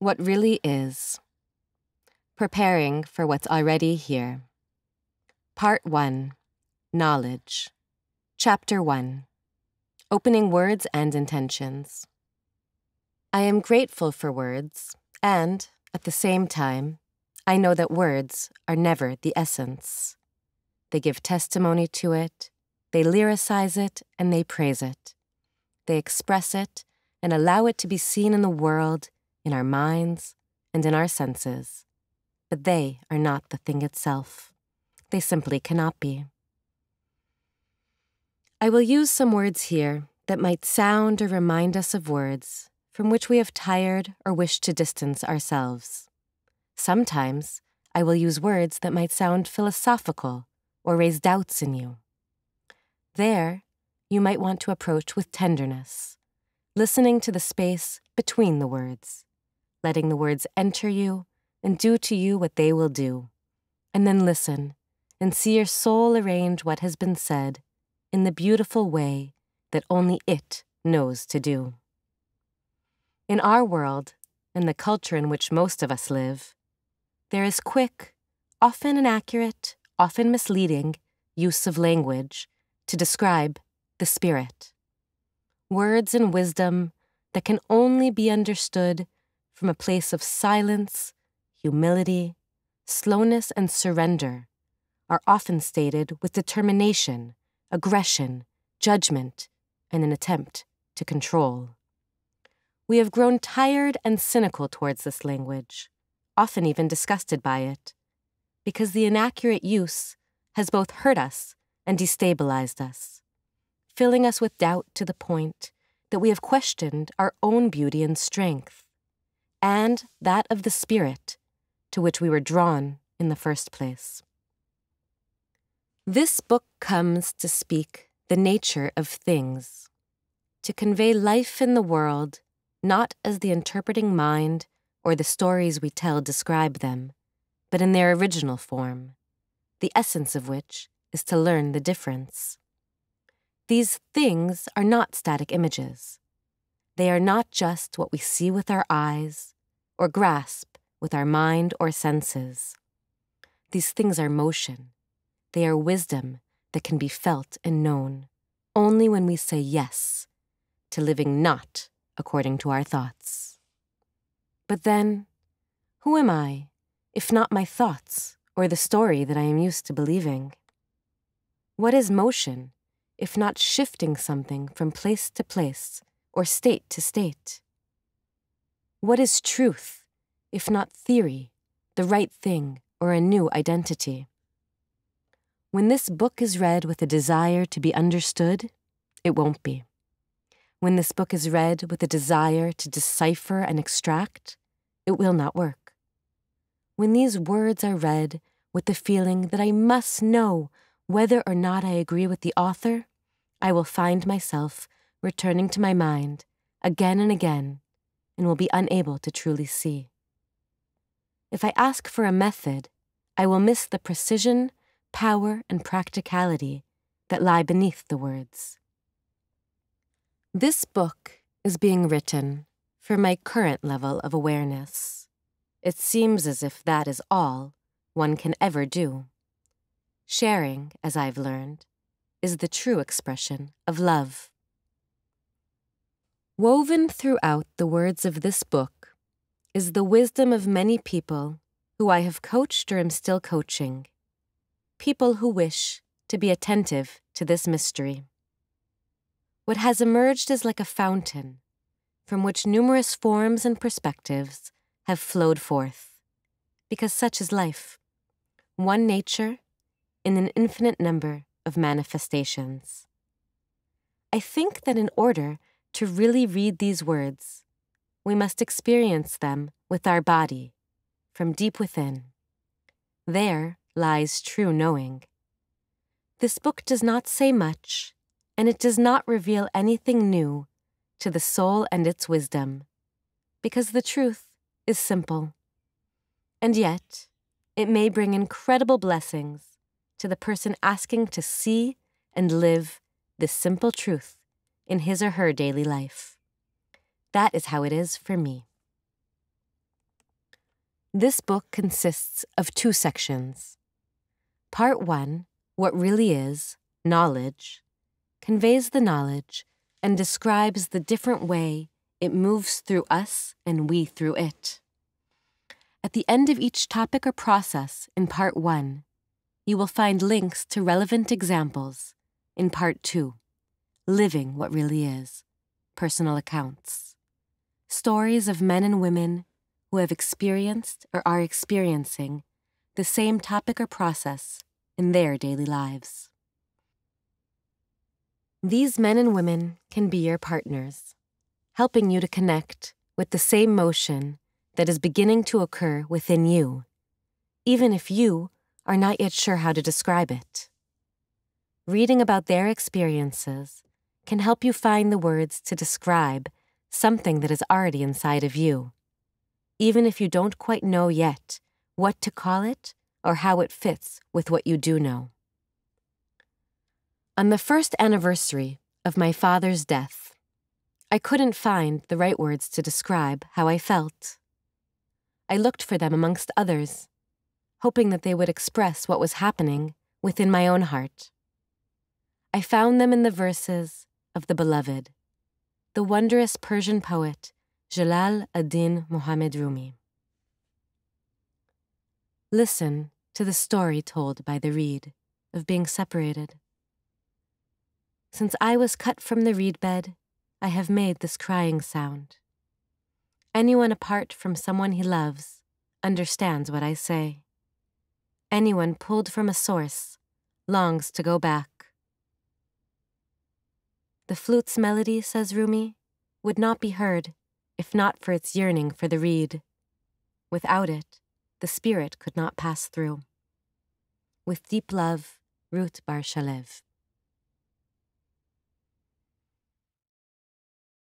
What really is. Preparing for what's already here. Part 1. Knowledge. Chapter 1. Opening words and intentions. I am grateful for words, and, at the same time, I know that words are never the essence. They give testimony to it, they lyricize it, and they praise it. They express it and allow it to be seen in the world, in our minds, and in our senses. But they are not the thing itself. They simply cannot be. I will use some words here that might sound or remind us of words from which we have tired or wish to distance ourselves. Sometimes I will use words that might sound philosophical or raise doubts in you. There, you might want to approach with tenderness, listening to the space between the words, letting the words enter you and do to you what they will do, and then listen and see your soul arrange what has been said in the beautiful way that only it knows to do. In our world, and the culture in which most of us live, there is quick, often inaccurate, often misleading use of language to describe the spirit. Words and wisdom that can only be understood from a place of silence, humility, slowness, and surrender are often stated with determination, aggression, judgment, and an attempt to control. We have grown tired and cynical towards this language, often even disgusted by it, because the inaccurate use has both hurt us and destabilized us, filling us with doubt to the point that we have questioned our own beauty and strength, and that of the spirit to which we were drawn in the first place. This book comes to speak the nature of things, to convey life in the world, not as the interpreting mind or the stories we tell describe them, but in their original form, the essence of which is to learn the difference. These things are not static images. They are not just what we see with our eyes or grasp with our mind or senses. These things are motion. They are wisdom that can be felt and known only when we say yes to living not according to our thoughts. But then, who am I, if not my thoughts or the story that I am used to believing? What is motion, if not shifting something from place to place or state to state? What is truth, if not theory, the right thing, or a new identity? When this book is read with a desire to be understood, it won't be. When this book is read with a desire to decipher and extract, it will not work. When these words are read with the feeling that I must know whether or not I agree with the author, I will find myself returning to my mind again and again and will be unable to truly see. If I ask for a method, I will miss the precision, power, and practicality that lie beneath the words. This book is being written for my current level of awareness. It seems as if that is all one can ever do. Sharing, as I've learned, is the true expression of love. Woven throughout the words of this book is the wisdom of many people who I have coached or am still coaching, people who wish to be attentive to this mystery. What has emerged is like a fountain from which numerous forms and perspectives have flowed forth, because such is life, one nature in an infinite number of manifestations. I think that in order to really read these words, we must experience them with our body, from deep within. There lies true knowing. This book does not say much, and it does not reveal anything new to the soul and its wisdom, because the truth is simple. And yet, it may bring incredible blessings to the person asking to see and live this simple truth in his or her daily life. That is how it is for me. This book consists of 2 sections. Part 1, What Really Is, Knowledge, conveys the knowledge and describes the different way it moves through us and we through it. At the end of each topic or process in Part 1, you will find links to relevant examples in Part 2, Living What Really Is, Personal Accounts. Stories of men and women who have experienced or are experiencing the same topic or process in their daily lives. These men and women can be your partners, helping you to connect with the same motion that is beginning to occur within you, even if you are not yet sure how to describe it. Reading about their experiences can help you find the words to describe something that is already inside of you, even if you don't quite know yet what to call it or how it fits with what you do know. On the first anniversary of my father's death, I couldn't find the right words to describe how I felt. I looked for them amongst others, hoping that they would express what was happening within my own heart. I found them in the verses of the beloved, the wondrous Persian poet Jalal ad-Din Muhammad Rumi. Listen to the story told by the reed of being separated. Since I was cut from the reed bed, I have made this crying sound. Anyone apart from someone he loves understands what I say. Anyone pulled from a source longs to go back. The flute's melody, says Rumi, would not be heard if not for its yearning for the reed. Without it, the spirit could not pass through. With deep love, Ruth Bar Shalev.